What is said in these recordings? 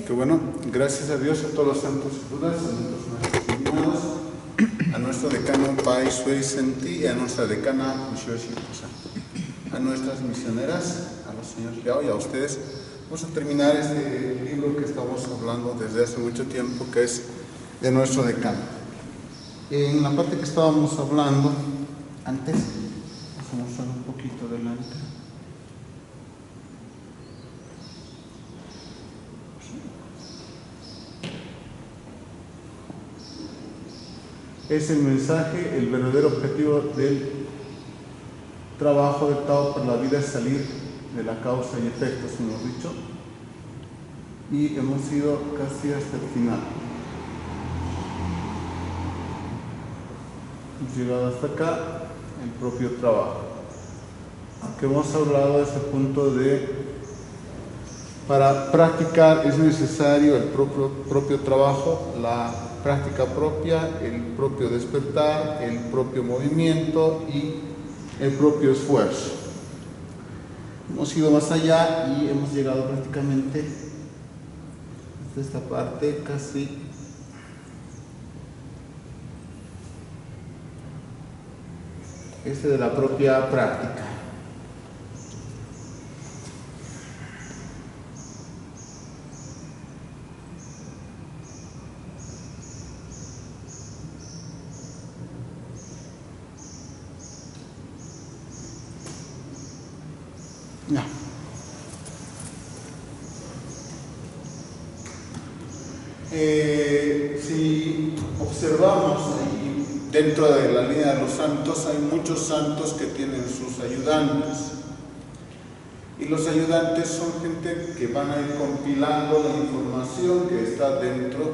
Que bueno, gracias a Dios, a todos los santos y budas, a nuestros maestros iluminados, a nuestro decano Pai Sui Senti y a nuestra decana Mushoshi Pusa, a nuestras misioneras, a los señores Liao y a ustedes. Vamos a terminar este libro que estamos hablando desde hace mucho tiempo, que es de nuestro decano. En la parte que estábamos hablando antes, vamos a mostrar un poquito adelante. Es el mensaje, el verdadero objetivo del trabajo del Tao para la vida es salir de la causa y efectos, hemos dicho, y hemos ido casi hasta el final. Hemos llegado hasta acá, el propio trabajo. Aunque hemos hablado de ese punto de, para practicar es necesario el propio trabajo, la práctica propia, el propio despertar, el propio movimiento y el propio esfuerzo. Hemos ido más allá y hemos llegado prácticamente hasta esta parte casi de la propia práctica. Ya. Si observamos ahí, dentro de la línea de los santos, hay muchos santos que tienen sus ayudantes. Y los ayudantes son gente que van a ir compilando la información que está dentro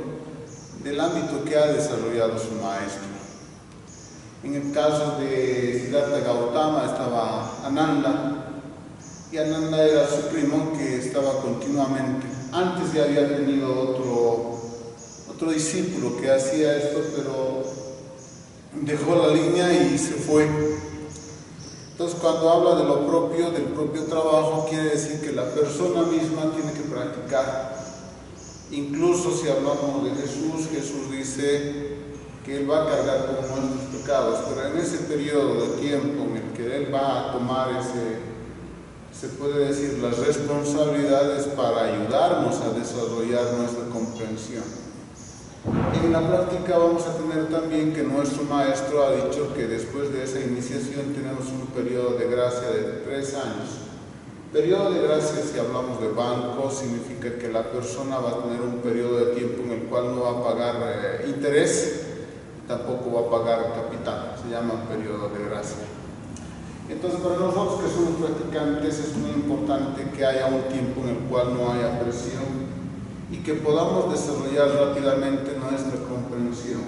del ámbito que ha desarrollado su maestro. En el caso de Siddhartha Gautama estaba Ananda, y Ananda era su primo que estaba continuamente. Antes ya había tenido otro discípulo que hacía esto, pero dejó la línea y se fue. Entonces, cuando habla de lo propio, del propio trabajo, quiere decir que la persona misma tiene que practicar. Incluso si hablamos de Jesús, Jesús dice que Él va a cargar con nuestros pecados, pero en ese periodo de tiempo en el que Él va a tomar se puede decir, las responsabilidades para ayudarnos a desarrollar nuestra comprensión. En la práctica vamos a tener también que nuestro maestro ha dicho que después de esa iniciación tenemos un periodo de gracia de 3 años. Periodo de gracia, si hablamos de banco, significa que la persona va a tener un periodo de tiempo en el cual no va a pagar interés, tampoco va a pagar capital, se llama periodo de gracia. Entonces, para nosotros que somos practicantes es muy importante que haya un tiempo en el cual no haya presión y que podamos desarrollar rápidamente nuestra comprensión.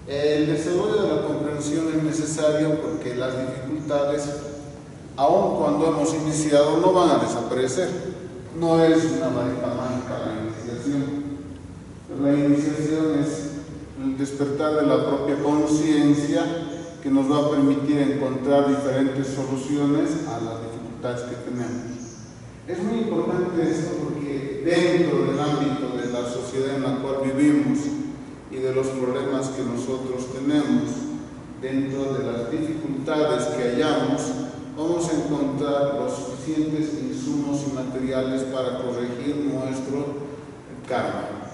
El desarrollo de la comprensión es necesario porque las dificultades, aun cuando hemos iniciado, no van a desaparecer. No es una varita mágica la iniciación. La iniciación es el despertar de la propia conciencia que nos va a permitir encontrar diferentes soluciones a las dificultades que tenemos. Es muy importante esto porque dentro del ámbito de la sociedad en la cual vivimos y de los problemas que nosotros tenemos, dentro de las dificultades que hallamos, vamos a encontrar los suficientes insumos y materiales para corregir nuestro karma.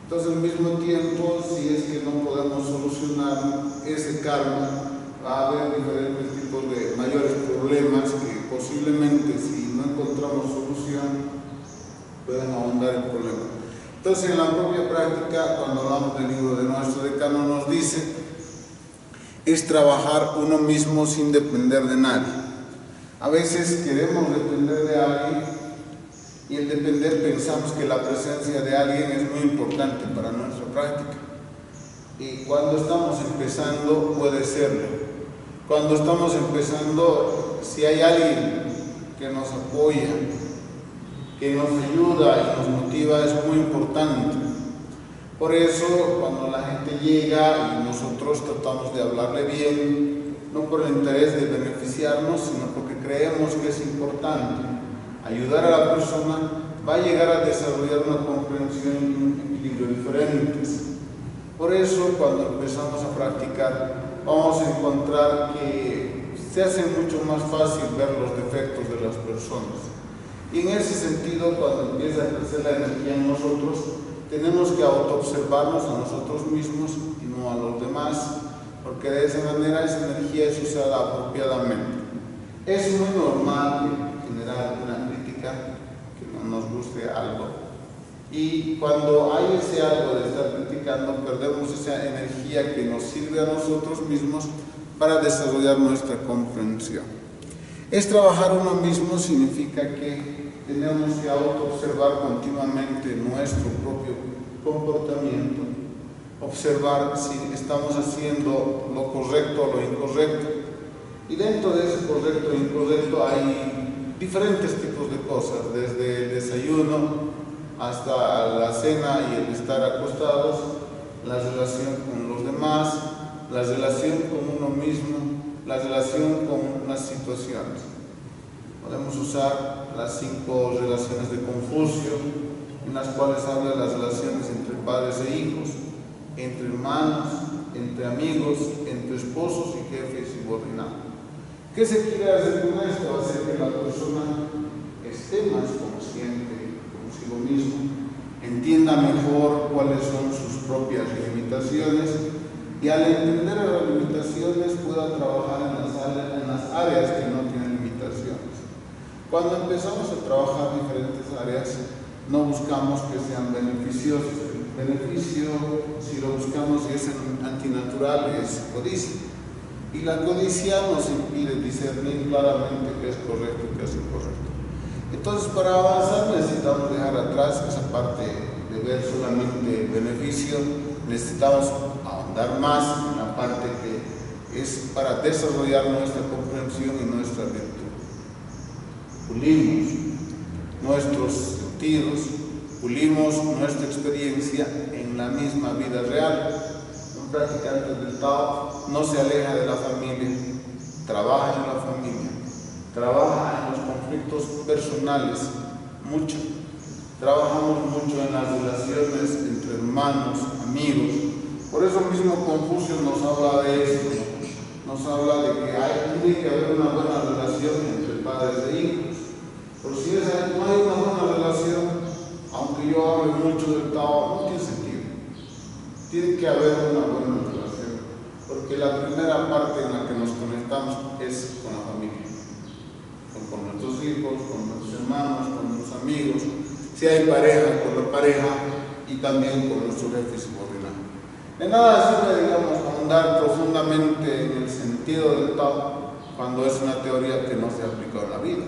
Entonces, al mismo tiempo, si es que no podemos solucionar ese karma, va a haber diferentes tipos de mayores problemas que posiblemente, si no encontramos solución, pueden ahondar el problema. Entonces, en la propia práctica, cuando hablamos del libro de nuestro decano, nos dice, es trabajar uno mismo sin depender de nadie. A veces queremos depender de alguien, y el depender pensamos que la presencia de alguien es muy importante para nuestra práctica. Y cuando estamos empezando puede serlo. Cuando estamos empezando, si hay alguien que nos apoya, que nos ayuda y nos motiva, es muy importante. Por eso, cuando la gente llega y nosotros tratamos de hablarle bien, no por el interés de beneficiarnos, sino porque creemos que es importante ayudar a la persona, va a llegar a desarrollar una comprensión y un equilibrio diferentes. Por eso, cuando empezamos a practicar, vamos a encontrar que se hace mucho más fácil ver los defectos de las personas. Y en ese sentido, cuando empieza a crecer la energía en nosotros, tenemos que autoobservarnos a nosotros mismos y no a los demás, porque de esa manera esa energía es usada apropiadamente. Es muy normal generar una crítica, que no nos guste algo, y cuando hay ese algo de estar criticando, perdemos esa energía que nos sirve a nosotros mismos para desarrollar nuestra comprensión. Es trabajar uno mismo significa que tenemos que autoobservar continuamente nuestro propio comportamiento, observar si estamos haciendo lo correcto o lo incorrecto. Y dentro de ese correcto e incorrecto hay diferentes tipos de cosas, desde el desayuno hasta la cena y el estar acostados, la relación con los demás, la relación con uno mismo, la relación con las situaciones. Podemos usar las 5 relaciones de Confucio, en las cuales habla de las relaciones entre padres e hijos, entre hermanos, entre amigos, entre esposos y jefes y subordinados. ¿Qué se quiere hacer con esto? Hacer que la persona esté más consciente consigo mismo, entienda mejor cuáles son sus propias limitaciones y al entender las limitaciones pueda trabajar en las áreas que no tienen limitaciones. Cuando empezamos a trabajar diferentes áreas, no buscamos que sean beneficiosos. El beneficio, si lo buscamos y es antinatural, es codicia. Y la codicia nos impide discernir claramente qué es correcto y qué es incorrecto. Entonces, para avanzar necesitamos dejar atrás esa parte de ver solamente el beneficio, necesitamos ahondar más en la parte que es para desarrollar nuestra comprensión y nuestra virtud. Pulimos nuestros sentidos, pulimos nuestra experiencia en la misma vida real. Un practicante del Tao no se aleja de la familia, trabaja en la familia, trabaja en los conflictos personales, mucho. Trabajamos mucho en las relaciones entre hermanos, amigos. Por eso mismo Confucio nos habla de esto, nos habla de que tiene que haber una buena relación entre padres e hijos. Pero si no hay una buena relación, aunque yo hable mucho del Tao, no tiene sentido. Tiene que haber una buena relación, porque la primera parte en la que nos conectamos es con la familia, con nuestros hijos, con nuestros hermanos, con nuestros amigos, si hay pareja, con la pareja y también con nuestro jefe subordinado. De nada sirve, digamos, ahondar profundamente en el sentido del Tao cuando es una teoría que no se ha aplicado en la vida.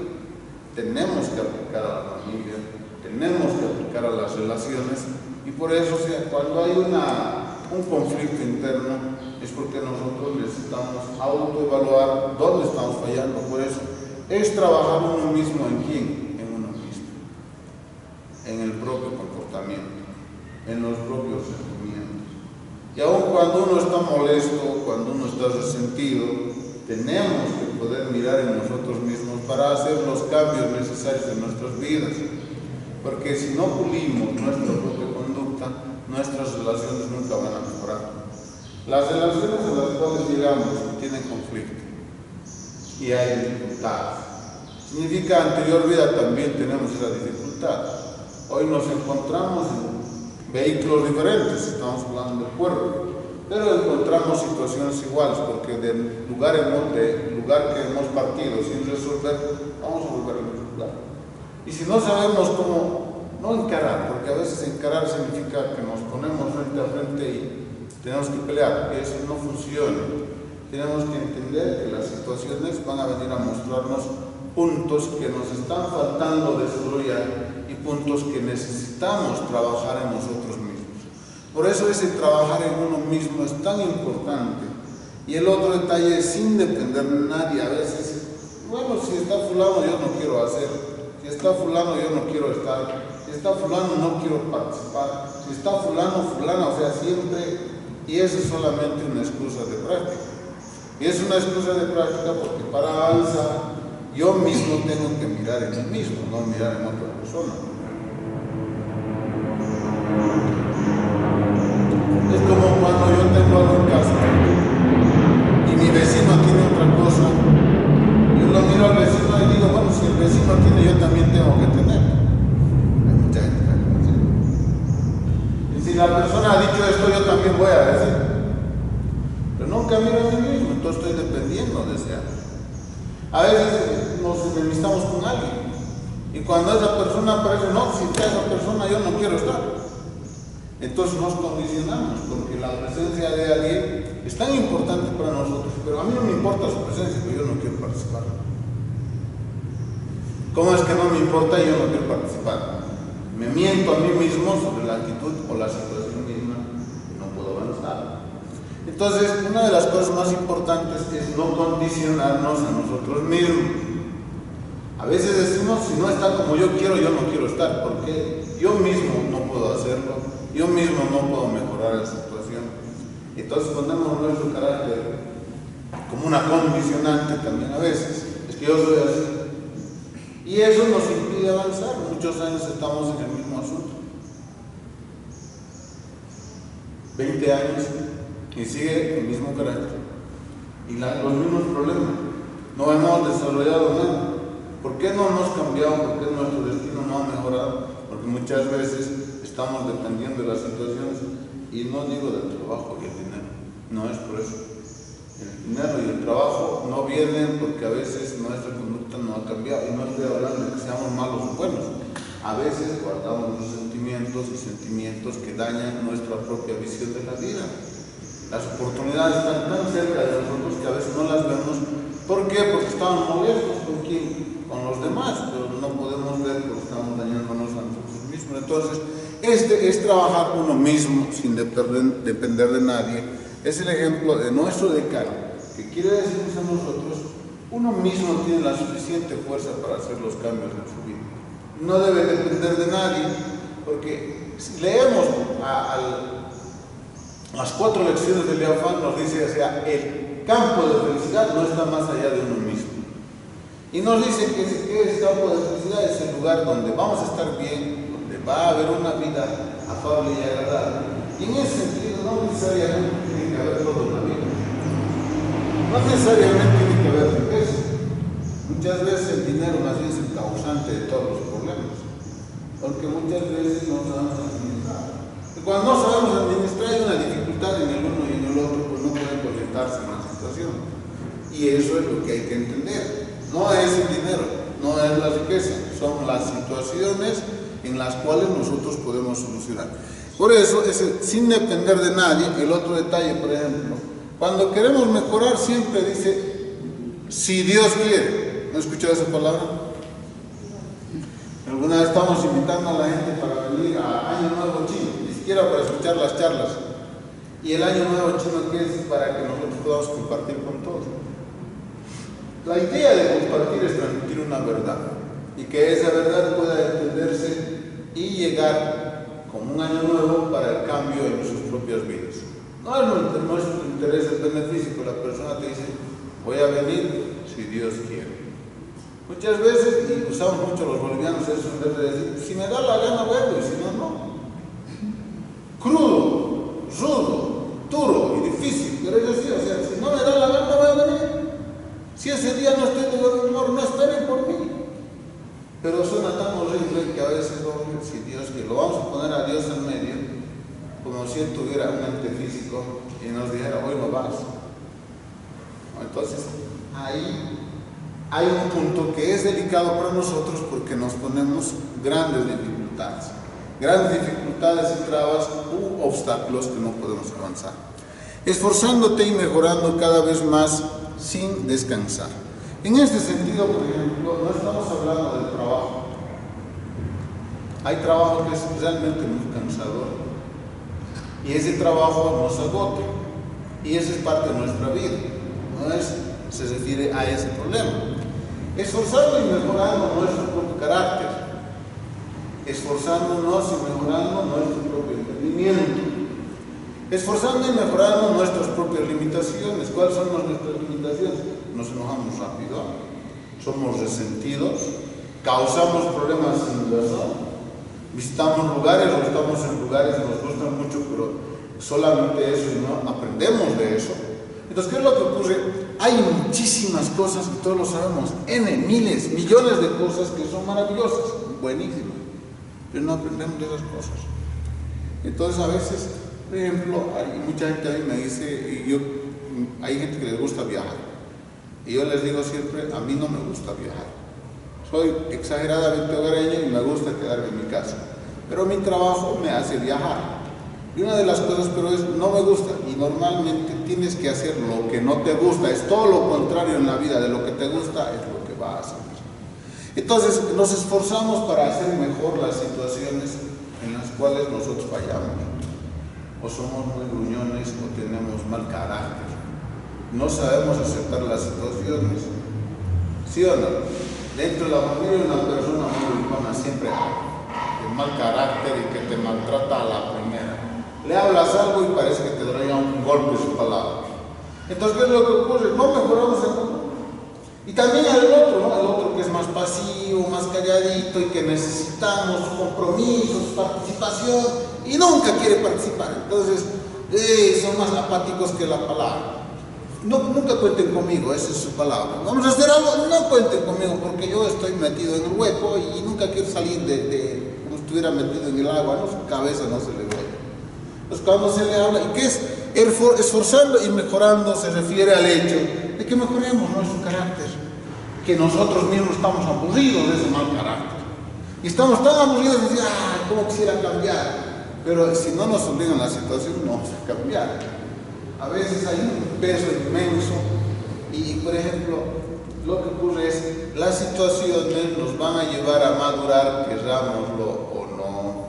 Tenemos que aplicar a la familia, tenemos que aplicar a las relaciones y por eso, cuando hay un conflicto interno es porque nosotros necesitamos autoevaluar dónde estamos fallando. Por eso es trabajar uno mismo en quién, en uno mismo, en el propio comportamiento, en los propios sentimientos. Y aun cuando uno está molesto, cuando uno está resentido, tenemos que poder mirar en nosotros mismos para hacer los cambios necesarios en nuestras vidas. Porque si no pulimos nuestra propia conducta, nuestras relaciones nunca van a mejorar. Las relaciones a las cuales llegamos tienen conflicto y hay dificultades. Significa anterior vida también tenemos esa dificultad. Hoy nos encontramos en vehículos diferentes, estamos hablando del cuerpo, pero encontramos situaciones iguales, porque del lugar que hemos partido sin resolver, vamos a volver a otro lugar. Y si no sabemos cómo, no encarar, porque a veces encarar significa que nos ponemos frente a frente y tenemos que pelear, y eso no funciona. Tenemos que entender que las situaciones van a venir a mostrarnos puntos que nos están faltando desarrollar y puntos que necesitamos trabajar en nosotros mismos. Por eso ese trabajar en uno mismo es tan importante. Y el otro detalle es sin depender de nadie. A veces, bueno, si está fulano yo no quiero hacer, si está fulano yo no quiero estar, si está fulano no quiero participar, si está fulana, o sea, siempre, y eso es solamente una excusa de práctica. Y es una excusa de práctica porque para avanzar yo mismo tengo que mirar en mí mismo, no mirar en otra persona. si la persona ha dicho esto, yo también voy a decir. Pero nunca miro a mí mismo, entonces estoy dependiendo de ese algo. A veces nos enemistamos con alguien y cuando esa persona aparece, no, si está esa persona yo no quiero estar. Entonces nos condicionamos porque la presencia de alguien es tan importante para nosotros, pero a mí no me importa su presencia, pero yo no quiero participar. ¿Cómo es que no me importa y yo no quiero participar? Me miento a mí mismo sobre la actitud o la situación misma y no puedo avanzar. Entonces, una de las cosas más importantes es no condicionarnos a nosotros mismos. A veces decimos, si no está como yo no quiero estar, porque yo mismo no puedo hacerlo, yo mismo no puedo mejorar la situación. Entonces ponemos nuestro carácter como una condicionante también a veces, es que yo soy así. Y eso nos impide avanzar, muchos años estamos en el mismo asunto. 20 años y sigue el mismo carácter y los mismos problemas. No hemos desarrollado nada. ¿Por qué no hemos cambiado? ¿Por qué nuestro destino no ha mejorado? Porque muchas veces estamos dependiendo de las situaciones, y no digo del trabajo y el dinero, no es por eso. El dinero y el trabajo no vienen porque a veces nuestra conducta no ha cambiado, y no estoy hablando de que seamos malos o buenos. A veces guardamos los sentimientos y sentimientos que dañan nuestra propia visión de la vida. Las oportunidades están tan cerca de nosotros que a veces no las vemos. ¿Por qué? Porque estamos molestos con quién, con los demás, pero no podemos ver porque estamos dañándonos a nosotros mismos. Entonces, este es trabajar uno mismo sin depender de nadie. Es el ejemplo de nuestro decano, que quiere decirnos a nosotros, uno mismo tiene la suficiente fuerza para hacer los cambios en su vida. No debe depender de nadie, porque si leemos las 4 lecciones de Leofán, nos dice, o sea, el campo de felicidad no está más allá de uno mismo. Y nos dice que ese campo de felicidad es el lugar donde vamos a estar bien, donde va a haber una vida afable y agradable. Y en ese sentido no necesariamente tiene que haber todo en la vida. No necesariamente tiene que haber riqueza. Muchas veces el dinero más bien es el causante de todos los problemas, porque muchas veces no sabemos administrar. Y cuando no sabemos administrar hay una dificultad en el uno y en el otro, pues no pueden proyectarse en la situación. Y eso es lo que hay que entender. No es el dinero, no es la riqueza, son las situaciones en las cuales nosotros podemos solucionar. Por eso, sin depender de nadie. El otro detalle, por ejemplo, cuando queremos mejorar siempre dice, si Dios quiere. ¿No escuchado esa palabra? Alguna vez estamos invitando a la gente para venir a Año Nuevo Chino, ni siquiera para escuchar las charlas. Y el Año Nuevo Chino, ¿qué es? Para que nosotros podamos compartir con todos. La idea de compartir es transmitir una verdad, y que esa verdad pueda entenderse y llegar como un año nuevo para el cambio en sus propias vidas. No es nuestro interés el beneficio, que la persona te dice, voy a venir si Dios quiere. Muchas veces, y usamos mucho los bolivianos eso, en vez de decir, si me da la gana vuelvo, y si no, no. Crudo, rudo, duro y difícil, pero es así, o sea, si no me da la gana voy a venir. Si ese día no estoy de buen humor, no esperen por mí. Pero suena tan horrible que a veces, si Dios quiere, lo vamos a poner a Dios en medio, como si Él tuviera un ente físico y nos dijera, hoy no vas. Entonces, ahí hay un punto que es delicado para nosotros porque nos ponemos grandes dificultades y trabas u obstáculos que no podemos avanzar. Esforzándote y mejorando cada vez más sin descansar. En este sentido, por ejemplo, no estamos hablando del trabajo. Hay trabajo que es realmente muy cansador y ese trabajo nos agota y esa es parte de nuestra vida. Se refiere a ese problema. Esforzando y mejorando nuestro propio carácter, esforzándonos y mejorando nuestro propio entendimiento, esforzando y mejorando nuestras propias limitaciones. ¿Cuáles son nuestras limitaciones? Nos enojamos rápido, somos resentidos, causamos problemas sin razón, visitamos lugares o estamos en lugares que nos gustan mucho, pero solamente eso y no aprendemos de eso. Entonces, ¿qué es lo que ocurre? Hay muchísimas cosas, y todos lo sabemos, miles, millones de cosas que son maravillosas, buenísimas, pero no aprendemos de esas cosas. Entonces a veces, por ejemplo, hay mucha gente a mí me dice, hay gente que les gusta viajar, y yo les digo siempre, a mí no me gusta viajar. Soy exageradamente hogareño y me gusta quedarme en mi casa, pero mi trabajo me hace viajar. Y una de las cosas, pero es, no me gusta, y normalmente tienes que hacer lo que no te gusta, es todo lo contrario en la vida, de lo que te gusta es lo que vas a hacer. Entonces nos esforzamos para hacer mejor las situaciones en las cuales nosotros fallamos, o somos muy gruñones o tenemos mal carácter, no sabemos aceptar las situaciones, ¿sí o no? Dentro de la familia una persona muy gruñona siempre hay de mal carácter y que te maltrata a la primera. Le hablas algo y parece que te daría un golpe su palabra. Entonces, ¿qué es lo que ocurre? No mejoramos el mundo. Y también hay el otro, ¿no? El otro que es más pasivo, más calladito y que necesitamos su compromiso, su participación y nunca quiere participar. Entonces, son más apáticos que la palabra. Nunca cuenten conmigo, esa es su palabra. Vamos a hacer algo, no cuenten conmigo porque yo estoy metido en el hueco y nunca quiero salir como si estuviera metido en el agua, ¿no? Su cabeza no se le ve. Pues cuando se le habla, ¿y qué es? Esforzando y mejorando se refiere al hecho de que mejoremos nuestro carácter, que nosotros mismos estamos aburridos de ese mal carácter. Y estamos tan aburridos de decir, cómo quisiera cambiar. Pero si no nos obligan a la situación, no vamos a cambiar. A veces hay un peso inmenso y, por ejemplo, lo que ocurre es, las situaciones nos van a llevar a madurar, querrámoslo o no.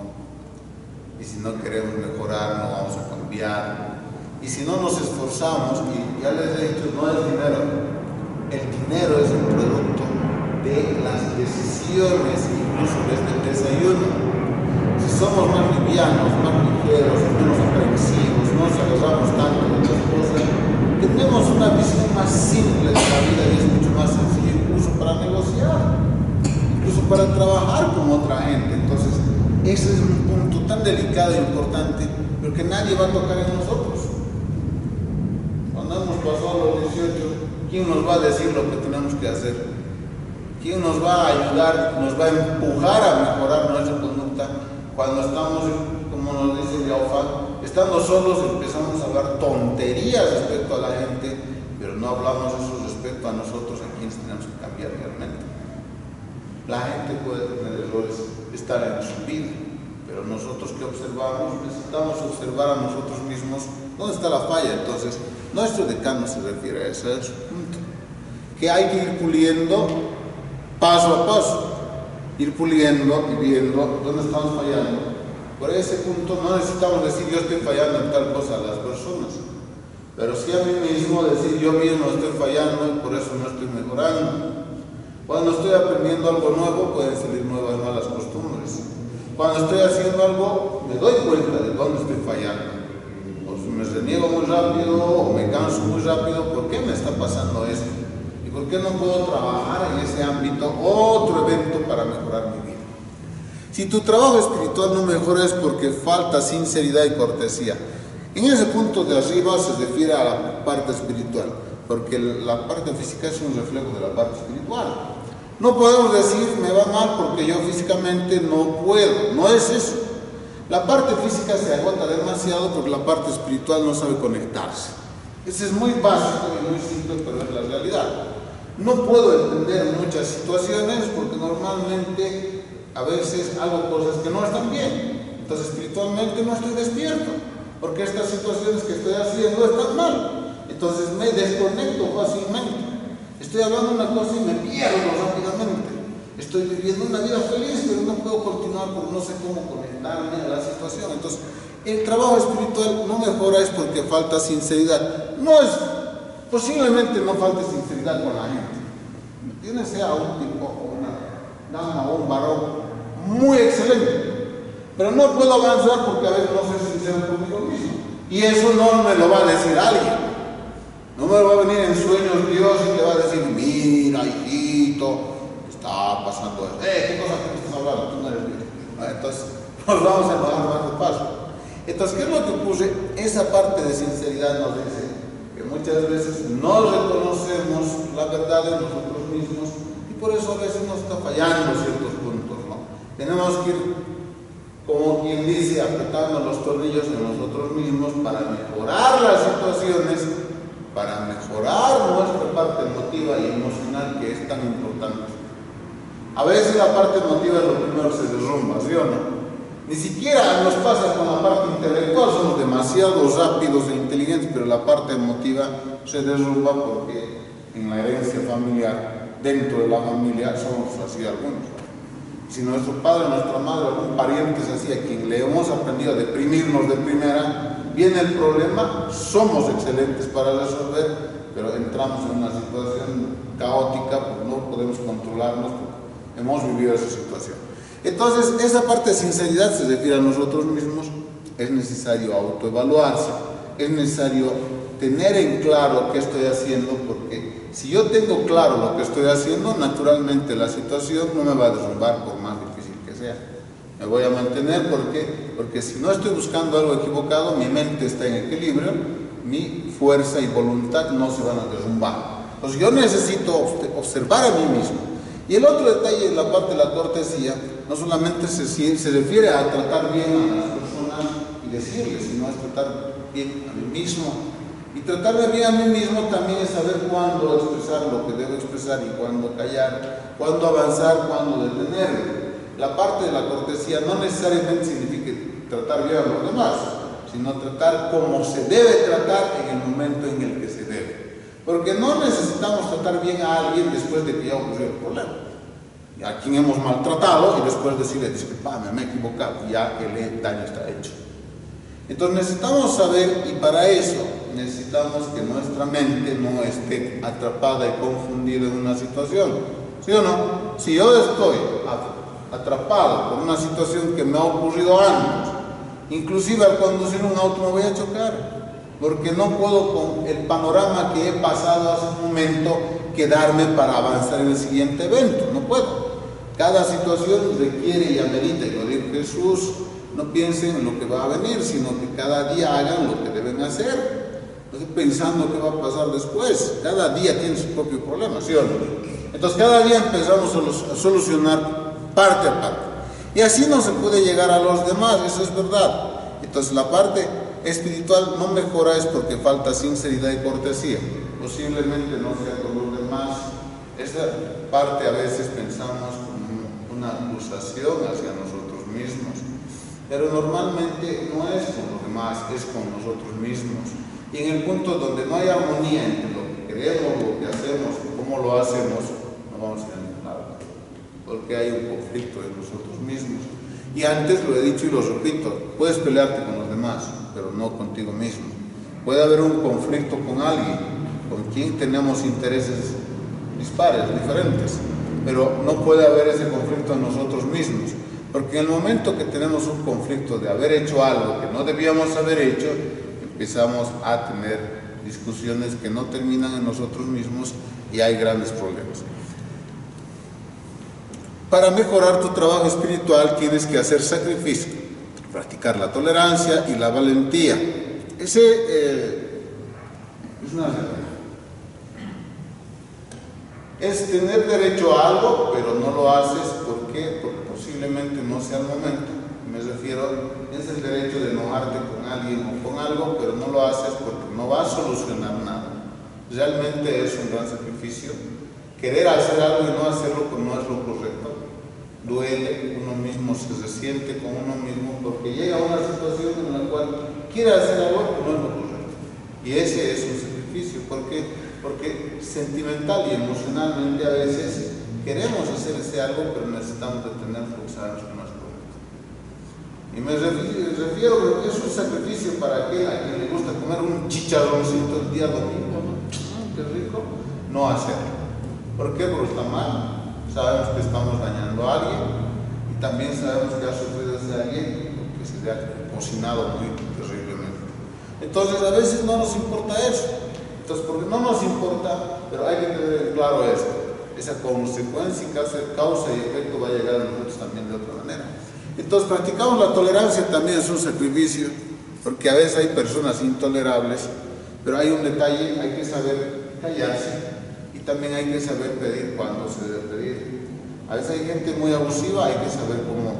Y si no queremos mejorar, no vamos a cambiar. Y si no nos esforzamos, y ya les he dicho, no es dinero. El dinero es un producto de las decisiones, incluso desde el desayuno. Si somos más livianos, más ligeros, menos aprensivos, no nos agarramos tanto de muchas cosas, tenemos una visión más simple de la vida y es mucho más sencillo incluso para negociar, incluso para trabajar con otra gente. Entonces, ese es un punto tan delicado e importante, pero que nadie va a tocar en nosotros. Cuando hemos pasado los 18, ¿quién nos va a decir lo que tenemos que hacer? ¿Quién nos va a ayudar, nos va a empujar a mejorar nuestra conducta? Cuando estamos, como nos dice Yaufa, estando solos empezamos a hablar tonterías respecto a la gente, pero no hablamos eso respecto a nosotros, a quienes tenemos que cambiar realmente. La gente puede tener errores, estar en su vida, pero nosotros que observamos, necesitamos observar a nosotros mismos dónde está la falla. Entonces, nuestro decano se refiere a ese punto, que hay que ir puliendo paso a paso, ir puliendo y viendo dónde estamos fallando. Por ese punto no necesitamos decir yo estoy fallando en tal cosa a las personas, pero sí a mí mismo decir yo mismo estoy fallando y por eso no estoy mejorando. Cuando estoy aprendiendo algo nuevo pueden salir nuevas malas costumbres. Cuando estoy haciendo algo me doy cuenta de dónde estoy fallando. O si me reniego muy rápido o me canso muy rápido, ¿por qué me está pasando esto? ¿Y por qué no puedo trabajar en ese ámbito otro evento para mejorar mi vida? Si tu trabajo espiritual no mejora es porque falta sinceridad y cortesía. En ese punto de arriba se refiere a la parte espiritual, porque la parte física es un reflejo de la parte espiritual. No podemos decir me va mal porque yo físicamente no puedo, no es eso. La parte física se agota demasiado porque la parte espiritual no sabe conectarse. Eso es muy básico y muy simple, pero es la realidad. No puedo entender muchas situaciones porque normalmente a veces hago cosas que no están bien. Entonces espiritualmente no estoy despierto porque estas situaciones que estoy haciendo están mal. Entonces me desconecto fácilmente. Estoy hablando una cosa y me pierdo rápidamente. Estoy viviendo una vida feliz, pero no puedo continuar porque no sé cómo conectarme a la situación. Entonces, el trabajo espiritual no mejora es porque falta sinceridad. Posiblemente no falte sinceridad con la gente. Tiene sea un tipo o una dama o un varón muy excelente, pero no puedo avanzar porque a veces no soy sincero conmigo mismo. Y eso no me lo va a decir alguien. No me va a venir en sueños Dios y te va a decir, mira, hijito, está pasando esto. ¿Qué cosa que estás hablando? Tú no eres Dios. Entonces, nos vamos a bajar más de paso. Entonces, ¿qué es lo que ocurre? Esa parte de sinceridad nos dice que muchas veces no reconocemos la verdad de nosotros mismos y por eso a veces nos está fallando ciertos puntos, ¿no? Tenemos que ir como quien quien dice, apretando los tornillos en nosotros mismos para mejorar las situaciones, para mejorar nuestra parte emotiva y emocional, que es tan importante. A veces la parte emotiva es lo primero que se derrumba, ¿sí o no? Ni siquiera nos pasa con la parte intelectual, somos demasiado rápidos e inteligentes, pero la parte emotiva se derrumba porque en la herencia familiar, dentro de la familia, somos así algunos. Si nuestro padre, nuestra madre, algún pariente es así, a quien le hemos aprendido a deprimirnos de primera, viene el problema, somos excelentes para resolver, pero entramos en una situación caótica, pues no podemos controlarnos, porque hemos vivido esa situación. Entonces, esa parte de sinceridad se refiere a nosotros mismos. Es necesario autoevaluarse, es necesario tener en claro qué estoy haciendo, porque si yo tengo claro lo que estoy haciendo, naturalmente la situación no me va a derrumbar por más difícil que sea. Me voy a mantener, porque si no estoy buscando algo equivocado, mi mente está en equilibrio, mi fuerza y voluntad no se van a derrumbar. Entonces yo necesito observar a mí mismo. Y el otro detalle en la parte de la cortesía, no solamente se refiere a tratar bien a las personas y decirles, sino es tratar bien a mí mismo. Y tratarme bien a mí mismo también es saber cuándo expresar lo que debo expresar y cuándo callar, cuándo avanzar, cuándo detener. La parte de la cortesía no necesariamente significa tratar bien a los demás, sino tratar como se debe tratar en el momento en el que se debe. Porque no necesitamos tratar bien a alguien después de que ya ocurrió el problema. A quien hemos maltratado y después decirle, disculpame, me he equivocado, ya el daño está hecho. Entonces necesitamos saber, y para eso necesitamos que nuestra mente no esté atrapada y confundida en una situación. ¿Sí o no? Si yo estoy atrapado por una situación que me ha ocurrido antes, inclusive al conducir un auto me voy a chocar, porque no puedo con el panorama que he pasado hace un momento quedarme para avanzar en el siguiente evento, no puedo. Cada situación requiere y amerita, y lo dijo Jesús, no piensen en lo que va a venir, sino que cada día hagan lo que deben hacer. No estoy pensando qué va a pasar después. Cada día tiene su propio problema, ¿sí o no? Entonces cada día empezamos a solucionar parte a parte. Y así no se puede llegar a los demás, eso es verdad. Entonces la parte espiritual no mejora es porque falta sinceridad y cortesía. Posiblemente no sea con los demás. Esa parte a veces pensamos como una acusación hacia nosotros mismos. Pero normalmente no es con los demás, es con nosotros mismos. Y en el punto donde no hay armonía entre lo que queremos, lo que hacemos, cómo lo hacemos, no vamos a tener nada. Porque hay un conflicto en nosotros mismos. Y antes lo he dicho y lo repito, puedes pelearte con los demás, pero no contigo mismo. Puede haber un conflicto con alguien, con quien tenemos intereses dispares, diferentes, pero no puede haber ese conflicto en nosotros mismos. Porque en el momento que tenemos un conflicto de haber hecho algo que no debíamos haber hecho, empezamos a tener discusiones que no terminan en nosotros mismos y hay grandes problemas. Para mejorar tu trabajo espiritual tienes que hacer sacrificio, practicar la tolerancia y la valentía. Ese es una realidad. Es tener derecho a algo, pero no lo haces. ¿Por qué? Porque posiblemente no sea el momento. Me refiero, es el derecho de enojarte con alguien o con algo, pero no lo haces porque no va a solucionar nada. Realmente es un gran sacrificio. Querer hacer algo y no hacerlo pues no es lo correcto. Duele, uno mismo se resiente con uno mismo porque llega a una situación en la cual quiere hacer algo pero no es lo correcto. Y ese es un sacrificio. ¿Por qué? Porque sentimental y emocionalmente a veces queremos hacer ese algo, pero necesitamos detenerlo, sabemos que no es correcto. Y me refiero que es un sacrificio para aquel a quien le gusta comer un chicharroncito el día domingo, ¿no? Qué rico, no hacerlo. ¿Por qué? Porque está mal. Sabemos que estamos dañando a alguien y también sabemos que ha sufrido ese alguien porque se le ha cocinado muy terriblemente. Entonces a veces no nos importa eso. Entonces porque no nos importa, pero hay que tener claro esto. Esa consecuencia, causa y efecto va a llegar a nosotros también de otra manera. Entonces practicamos la tolerancia, también es un sacrificio, porque a veces hay personas intolerables, pero hay un detalle, hay que saber callarse. También hay que saber pedir cuando se debe pedir. A veces hay gente muy abusiva, hay que saber cómo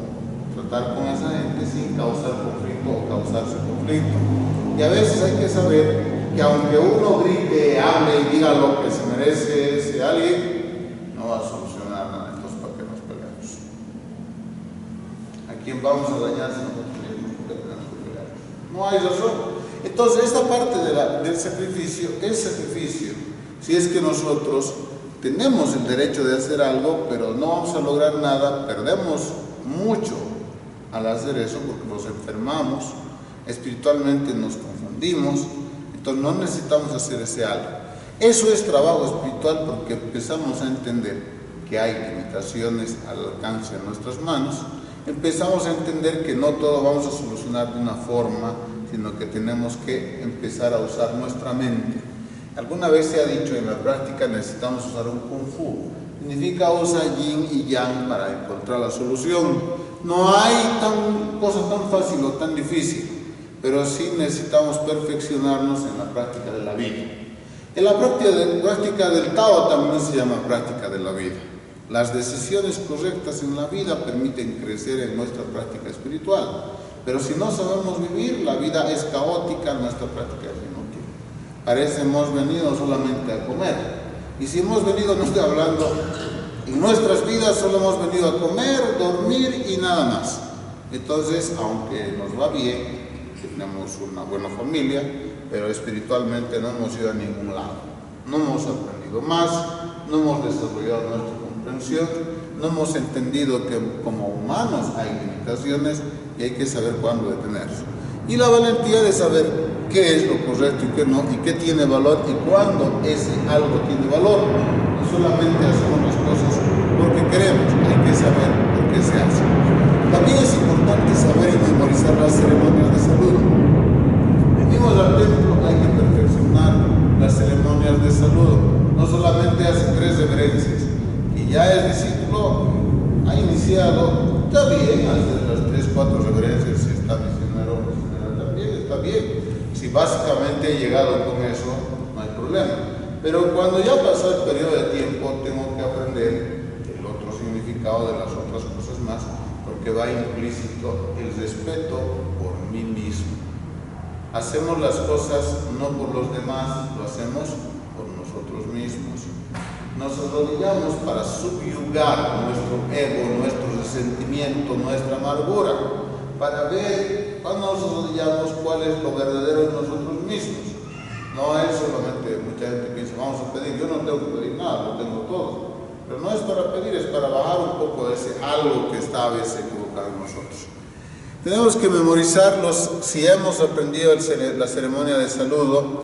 tratar con esa gente sin causar conflicto o causarse conflicto. Y a veces hay que saber que aunque uno grite, hable y diga lo que se merece ese alguien, no va a solucionar nada. Entonces, ¿para qué nos peleamos? ¿A quién vamos a dañar si no tenemos que pelear? No hay razón. Entonces, esta parte del sacrificio es sacrificio. Si es que nosotros tenemos el derecho de hacer algo, pero no vamos a lograr nada, perdemos mucho al hacer eso porque nos enfermamos, espiritualmente nos confundimos, entonces no necesitamos hacer ese algo. Eso es trabajo espiritual porque empezamos a entender que hay limitaciones al alcance de nuestras manos, empezamos a entender que no todo vamos a solucionar de una forma, sino que tenemos que empezar a usar nuestra mente. Alguna vez se ha dicho en la práctica necesitamos usar un kung fu. Significa usar yin y yang para encontrar la solución. No hay cosa tan fácil o tan difícil, pero sí necesitamos perfeccionarnos en la práctica de la vida. En la práctica del Tao también se llama práctica de la vida. Las decisiones correctas en la vida permiten crecer en nuestra práctica espiritual, pero si no sabemos vivir, la vida es caótica, nuestra práctica es inútil. Parece hemos venido solamente a comer. Y si hemos venido, no estoy hablando, en nuestras vidas solo hemos venido a comer, dormir y nada más. Entonces, aunque nos va bien, tenemos una buena familia, pero espiritualmente no hemos ido a ningún lado. No hemos aprendido más, no hemos desarrollado nuestra comprensión, no hemos entendido que como humanos hay limitaciones y hay que saber cuándo detenerse. Y la valentía de saber qué es lo correcto y qué no, y qué tiene valor y cuándo ese algo tiene valor. No solamente hacemos las cosas porque queremos, hay que saber por qué se hace. También es importante saber y memorizar las ceremonias de saludo. Venimos al templo, hay que perfeccionar las ceremonias de saludo. No solamente hace 3 reverencias, y ya el discípulo ha iniciado, está bien hacer las 3, 4 reverencias, si está misionero o misionera también, está bien. Si básicamente he llegado con eso, no hay problema. Pero cuando ya pasó el periodo de tiempo, tengo que aprender el otro significado de las otras cosas más, porque va implícito el respeto por mí mismo. Hacemos las cosas no por los demás, lo hacemos por nosotros mismos. Nos arrodillamos para subyugar nuestro ego, nuestro resentimiento, nuestra amargura, para ver cuando nos arrodillamos cuál es lo verdadero de nosotros mismos. No es solamente, mucha gente piensa, vamos a pedir, yo no tengo que pedir nada, lo tengo todo. Pero no es para pedir, es para bajar un poco de ese algo que está a veces equivocado en nosotros. Tenemos que memorizarlos, si hemos aprendido la ceremonia de saludo,